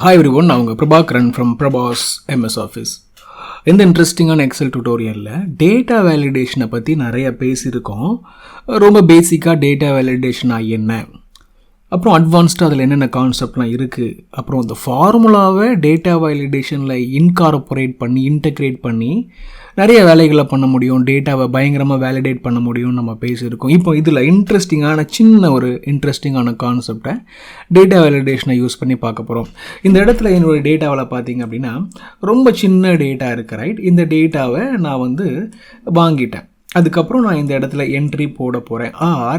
Hi everyone, நான் உங்கள் Prabhakaran from Prabas MS Office. இந்த இன்ட்ரெஸ்டிங்கான எக்ஸல் டியூட்டோரியலில் டேட்டா வேலிடேஷனை பற்றி நிறைய பேசியிருக்கோம். ரொம்ப பேசிக்காக டேட்டா வேலிடேஷனா என்ன, அப்புறம் அட்வான்ஸ்டாக அதில் என்னென்ன கான்செப்ட்லாம் இருக்குது, அப்புறம் இந்த ஃபார்முலாவை டேட்டா வேலிடேஷனில் இன்கார்பரேட் பண்ணி இன்டெக்ரேட் பண்ணி நிறைய வேலைகளை பண்ண முடியும், டேட்டாவை பயங்கரமாக வேலிடேட் பண்ண முடியும்னு நம்ம பேசியிருக்கோம். இப்போ இதில் சின்ன ஒரு இன்ட்ரெஸ்டிங்கான கான்செப்டை டேட்டா வேலிடேஷனை யூஸ் பண்ணி பார்க்க போகிறோம். இந்த இடத்துல என்னுடைய டேட்டாவில் பார்த்தீங்க அப்படின்னா ரொம்ப சின்ன டேட்டா இருக்குது, ரைட்? இந்த டேட்டாவை நான் வாங்கிட்டேன். அதுக்கப்புறம் நான் இந்த இடத்துல என்ட்ரி போட போகிறேன்.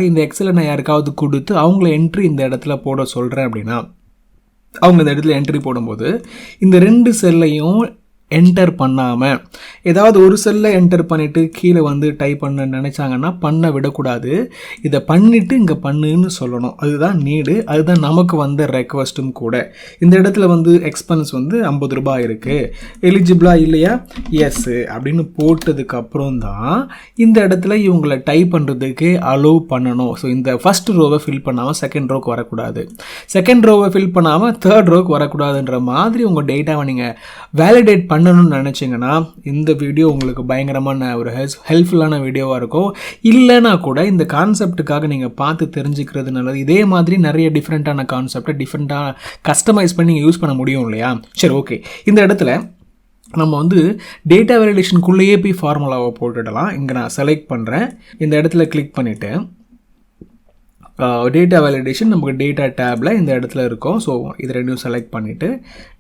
இந்த எக்ஸலை நான் யாருக்காவது கொடுத்து அவங்கள என்ட்ரி இந்த இடத்துல போட சொல்கிறேன் அப்படின்னா அவங்க இந்த இடத்துல என்ட்ரி போடும்போது இந்த ரெண்டு செல்லையும் என்டர் பண்ணாமல் ஏதாவது ஒரு செல்லை என்டர் பண்ணிவிட்டு கீழே டைப் பண்ண நினச்சாங்கன்னா பண்ண விடக்கூடாது. இதை பண்ணிவிட்டு இங்கே பண்ணுன்னு சொல்லணும். அதுதான் நீடு, அதுதான் நமக்கு வந்த ரெக்வஸ்ட்டும் கூட. இந்த இடத்துல எக்ஸ்பென்ஸ் 50 ரூபாய் இருக்குது, எலிஜிபிளா இல்லையா, எஸ் அப்படின்னு போட்டதுக்கப்புறம் தான் இந்த இடத்துல இவங்களை டைப் பண்ணுறதுக்கு அலோவ் பண்ணணும். ஸோ இந்த ஃபஸ்ட் ரோவை ஃபில் பண்ணாமல் செகண்ட் ரோக்கு வரக்கூடாது, செகண்ட் ரோவை ஃபில் பண்ணாமல் தேர்ட் ரோக்கு வரக்கூடாதுன்ற மாதிரி உங்கள் டேட்டாவை நீங்கள் வேலிடேட் பண்ணணும்னு நினச்சிங்கன்னா இந்த வீடியோ உங்களுக்கு பயங்கரமான ஒரு ஹெல்ப்ஃபுல்லான வீடியோவாக இருக்கும். இல்லைனா கூட இந்த கான்செப்டுக்காக நீங்கள் பார்த்து தெரிஞ்சுக்கிறது நல்லது. இதே மாதிரி நிறைய டிஃப்ரெண்ட்டான கான்செப்டை டிஃப்ரெண்ட்டாக கஸ்டமைஸ் பண்ணி நீங்கள் யூஸ் பண்ண முடியும் இல்லையா? சரி, ஓகே. இந்த இடத்துல நம்ம டேட்டா வேலிடேஷனுக்குள்ளேயே போய் ஃபார்முலாவை போட்டுடலாம். இங்கே நான் செலக்ட் பண்ணுறேன், இந்த இடத்துல கிளிக் பண்ணிவிட்டு டேட்டா வேலிடேஷன் நமக்கு டேட்டா டேபில் இந்த இடத்துல இருக்கும். ஸோ இது ரெண்டும் செலக்ட் பண்ணிவிட்டு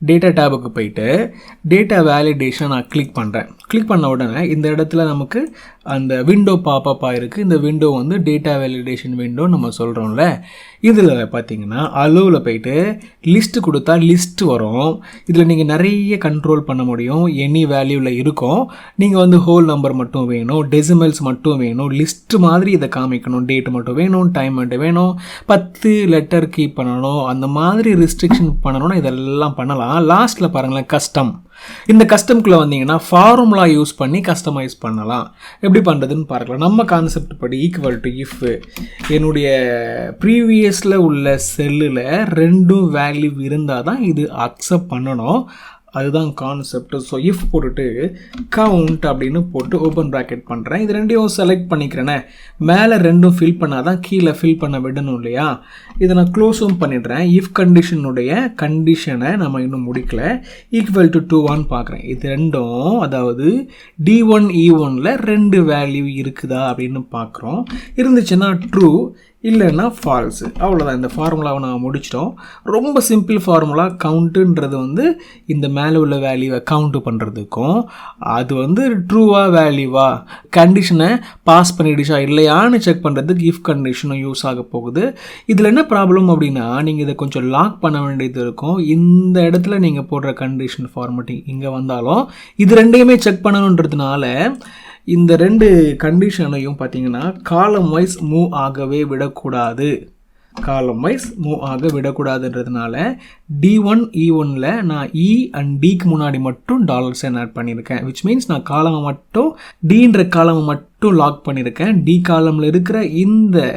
டேட்டா டேபுக்கு போயிட்டு டேட்டா வேலிடேஷன் நான் கிளிக் பண்ணுறேன். கிளிக் பண்ண உடனே இந்த இடத்துல நமக்கு அந்த விண்டோ பாப்பப்பாக இருக்குது. இந்த விண்டோ டேட்டா வேலிடேஷன் விண்டோ நம்ம சொல்கிறோம்ல. இதில் பார்த்தீங்கன்னா அலோவில் போயிட்டு லிஸ்ட்டு கொடுத்தா லிஸ்ட் வரும். இதில் நீங்கள் நிறைய கண்ட்ரோல் பண்ண முடியும். எனி வேல்யூவில் இருக்கும். நீங்கள் ஹோல் நம்பர் மட்டும் வேணும், டெசிமல்ஸ் மட்டும் வேணும், லிஸ்ட்டு மாதிரி இதை காமிக்கணும், டேட் மட்டும் வேணும், டைம் மட்டும் வேணும், 10 லெட்டர் கீப் பண்ணணும், அந்த மாதிரி ரெஸ்ட்ரிக்ஷன் பண்ணணும்னா இதெல்லாம் பண்ணலாம். லாஸ்ட்டில் பாருங்களேன், கஸ்டம். இந்த கஸ்டம்குள்ளே வந்தீங்கன்னா ஃபார்முலா யூஸ் பண்ணி கஸ்டமைஸ் பண்ணலாம். எப்படி பண்ணுறதுன்னு பார்க்கலாம். நம்ம கான்செப்ட் படி ஈக்குவல் டு இஃப் என்னுடைய ப்ரீவியஸில் உள்ள செல்லில் 2 வேல்யூ இருந்தால் தான் இது அக்செப்ட் பண்ணணும். அதுதான் கான்செப்ட். ஸோ இஃப் போட்டுட்டு கவுண்ட் அப்படின்னு போட்டு ஓப்பன் ப்ராக்கெட் பண்ணுறேன். இது ரெண்டையும் செலக்ட் பண்ணிக்கிறேனே, மேலே 2 ஃபில் பண்ணால் தான் கீழே ஃபில் பண்ண விடணும் இல்லையா? இதை நான் க்ளோஸும் பண்ணிடுறேன். இஃப் கண்டிஷனுடைய கண்டிஷனை நம்ம இன்னும் முடிக்கல. ஈக்குவல் டு 2 பார்க்குறேன். இது ரெண்டும், அதாவது D1 E1ல் 2 வேல்யூ இருக்குதா அப்படின்னு பார்க்குறோம். இருந்துச்சுன்னா ட்ரூ, இல்லைன்னா ஃபால்ஸு. அவ்வளோதான். இந்த ஃபார்முலாவை நான் முடிச்சிட்டோம். ரொம்ப சிம்பிள் ஃபார்முலா. கவுண்ட்டுன்றது இந்த மேலே உள்ள வேல்யூவை கவுண்ட்டு பண்ணுறதுக்கும், அது ட்ரூவா வேல்யூவா கண்டிஷனை பாஸ் பண்ணிடுச்சா இல்லையான்னு செக் பண்ணுறதுக்கு இஃப் கண்டிஷனும் யூஸ் ஆக போகுது. இதில் என்ன ப்ராப்ளம் அப்படின்னா, நீங்கள் இதை கொஞ்சம் லாக் பண்ண வேண்டியது இருக்கும். இந்த இடத்துல நீங்கள் போடுற கண்டிஷன் ஃபார்மேட்டிங் இங்கே வந்தாலும் இது ரெண்டையுமே செக் பண்ணணுன்றதுனால இந்த 2 கண்டிஷனையும் பார்த்தீங்கன்னா காலம் வைஸ் மூவ் ஆகவே விடக்கூடாது. காலம் வைஸ் மூவ் ஆக விடக்கூடாதுன்றதுனால D1 E1ல் நான் E அண்ட் Dக்கு முன்னாடி மட்டும் $சைன் ஆட் பண்ணியிருக்கேன். விச் மீன்ஸ் நான் காலமை மட்டும் Dன்ற காலமை மட்டும் லாக் பண்ணியிருக்கேன். D காலமில் இருக்கிற இந்த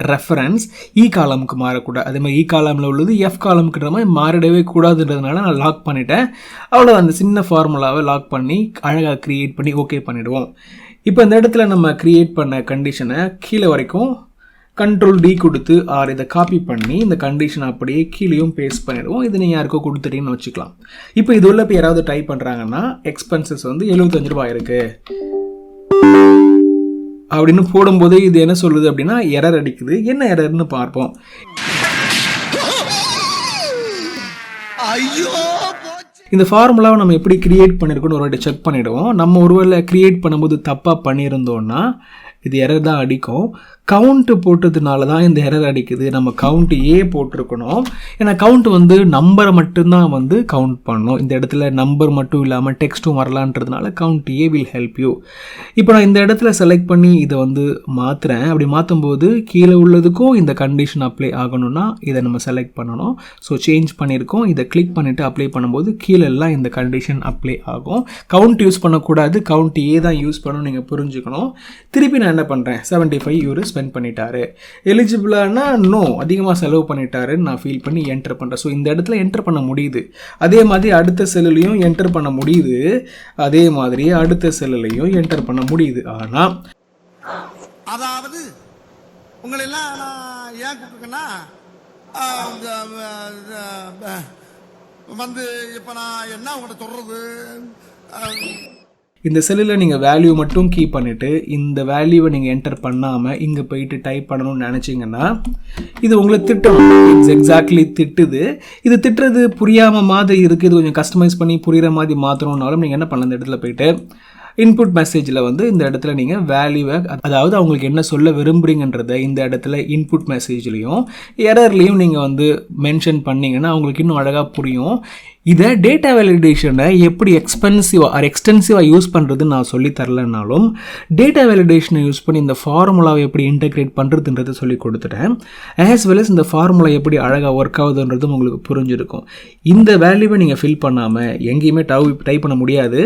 ரெஃபரன்ஸ் இ காலமுக்கு மாறக்கூடாது. அதே மாதிரி இ காலமில் உள்ளது எஃப் காலமுக்குற மாதிரி மாறிடவே கூடாதுன்றதுனால நான் லாக் பண்ணிட்டேன். அவ்வளோ அந்த சின்ன ஃபார்முலாவை லாக் பண்ணி அழகாக க்ரியேட் பண்ணி ஓகே பண்ணிவிடுவோம். இப்போ இந்த இடத்துல நம்ம க்ரியேட் பண்ண கண்டிஷனை கீழே வரைக்கும் Ctrl D கொடுத்து இதை காப்பி பண்ணி இந்த கண்டிஷனை அப்படியே கீழேயும் பேஸ்ட் பண்ணிவிடுவோம். இது நீங்கள் யாருக்கோ கொடுத்துட்டீங்கன்னு வச்சுக்கலாம். இப்போ இது உள்ள இப்போ யாராவது டைப் பண்ணுறாங்கன்னா எக்ஸ்பென்சஸ் 75 ரூபாய் இருக்குது அப்படின்னு போடும்போது இது என்ன சொல்லுது அப்படின்னா எரர் அடிக்குது. என்ன எரர்னு பார்ப்போம். இந்த ஃபார்முலாவை நம்ம எப்படி கிரியேட் பண்ணியிருக்கோன்னு ஒரு வாட்டி செக் பண்ணிவிடுவோம். நம்ம ஒருவேளை கிரியேட் பண்ணும்போது தப்பாக பண்ணியிருந்தோன்னா இது எரர் தான் அடிக்கும். கவுண்ட்டு போட்டதுனால தான் இந்த எரர் அடிக்குது. நம்ம கவுண்ட் ஏ போட்டிருக்கணும். ஏன்னா கவுண்ட் நம்பரை மட்டும்தான் கவுண்ட் பண்ணணும். இந்த இடத்துல நம்பர் மட்டும் இல்லாமல் டெக்ஸ்ட்டும் வரலான்றதுனால count a will help you. இப்போ நான் இந்த இடத்துல செலக்ட் பண்ணி இதை மாற்றுறேன். அப்படி மாற்றும்போது கீழே உள்ளதுக்கும் இந்த கண்டிஷன் அப்ளை ஆகணும்னா இதை நம்ம செலக்ட் பண்ணணும். ஸோ சேஞ்ச் பண்ணியிருக்கோம். இதை கிளிக் பண்ணிவிட்டு அப்ளை பண்ணும்போது கீழெல்லாம் இந்த கண்டிஷன் அப்ளை ஆகும். கவுண்ட் யூஸ் பண்ணக்கூடாது, கவுண்ட் ஏ தான் யூஸ் பண்ணணும், நீங்கள் புரிஞ்சுக்கணும். திருப்பி நான் என்ன பண்ணுறேன், 75 € ஸ்பெண்ட் பண்ணிட்டாரு, எலிஜிபிளானா நோ அதிகமாக செலவு பண்ணிட்டாருன்னு நான் ஃபீல் பண்ணி என்டர் பண்ணுறேன். ஸோ இந்த இடத்துல என்டர் பண்ண முடியுது. அதே மாதிரி அடுத்த செல்லுலையும் என்டர் பண்ண முடியுது, அதே மாதிரி அடுத்த செல்லுலையும் என்டர் பண்ண முடியுது. ஆனால் அதாவது உங்களை எல்லாம் நான் ஏன் கூப்பிட்டுருக்கேன்னா வந்து இப்போ நான் என்ன உங்கள்கிட்ட சொல்கிறது, இந்த செல்லில் நீங்கள் வேல்யூ மட்டும் கீப் பண்ணிவிட்டு இந்த வேல்யூவை நீங்கள் என்டர் பண்ணாமல் இங்கே போயிட்டு டைப் பண்ணணும்னு நினச்சிங்கன்னா இது உங்களை திட்டணும். எக்ஸாக்ட்லி திட்டுது. இது திட்டுறது புரியாமல் மாதிரி இருக்குது. இது கொஞ்சம் கஸ்டமைஸ் பண்ணி புரிகிற மாதிரி மாற்றணுன்னாலும் நீங்கள் என்ன பண்ணலாம், இந்த இடத்துல போயிட்டு இன்புட் மெசேஜில் வந்து இந்த இடத்துல நீங்கள் வேல்யூவை, அதாவது அவங்களுக்கு என்ன சொல்ல விரும்புகிறீங்கன்றதை இந்த இடத்துல இன்புட் மெசேஜ்லேயும் எரர்லேயும் நீங்கள் வந்து மென்ஷன் பண்ணிங்கன்னா அவங்களுக்கு இன்னும் அழகாக புரியும். இதை டேட்டா வேலிடேஷனை எப்படி எக்ஸ்டென்சிவாக யூஸ் பண்ணுறதுன்னு நான் சொல்லி தரலனாலும் டேட்டா வேலிடேஷனை யூஸ் பண்ணி இந்த ஃபார்முலாவை எப்படி இன்டெகிரேட் பண்ணுறதுன்றதை சொல்லி கொடுத்துட்டேன். ஆஸ் வெல் அஸ் இந்த ஃபார்முலா எப்படி அழகாக ஒர்க் ஆகுதுன்றதும் உங்களுக்கு புரிஞ்சிருக்கும். இந்த வேல்யூவை நீங்கள் ஃபில் பண்ணாமல் எங்கேயுமே டைப் பண்ண முடியாது.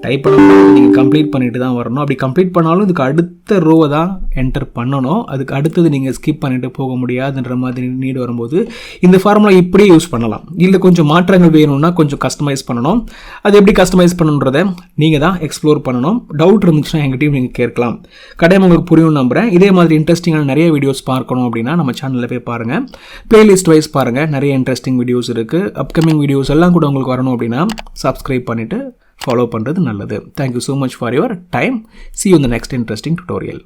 டைப் பண்ண நீங்கள் கம்ப்ளீட் பண்ணிட்டு தான் வரணும். அப்படி கம்ப்ளீட் பண்ணாலும் இதுக்கு அடுத்த ரோவை தான் என்டர் பண்ணணும். அதுக்கு அடுத்தது நீங்கள் ஸ்கிப் பண்ணிட்டு போக முடியாதுன்ற மாதிரி நீடு வரும்போது இந்த ஃபார்முலா இப்படியே யூஸ் பண்ணலாம். இல்லை கொஞ்சம் மாற்றங்கள் வேணும்னா கொஞ்சம் கஸ்டமைஸ் பண்ணணும். அது எப்படி கஸ்டமைஸ் பண்ணணுன்றதை நீங்கள் தான் எக்ஸ்ப்ளோர் பண்ணணும். டவுட் இருந்துச்சுன்னா எங்கிட்டையும் நீங்கள் கேட்கலாம். கடையம் உங்களுக்கு புரியும் நம்புகிறேன். இதே மாதிரி இன்ட்ரெஸ்டிங்கான நிறைய வீடியோஸ் பார்க்கணும் அப்படின்னா நம்ம சேனலில் போய் பாருங்கள். பிளேலிஸ்ட் வைஸ் பாருங்கள், நிறைய இன்ட்ரெஸ்டிங் வீடியோஸ் இருக்குது. அப்கமிங் வீடியோஸ் எல்லாம் கூட உங்களுக்கு வரணும் அப்படின்னா சப்ஸ்கிரைப் பண்ணிவிட்டு ஃபாலோ பண்ணுறது நல்லது. Thank you so much for your time. See you in the next interesting tutorial.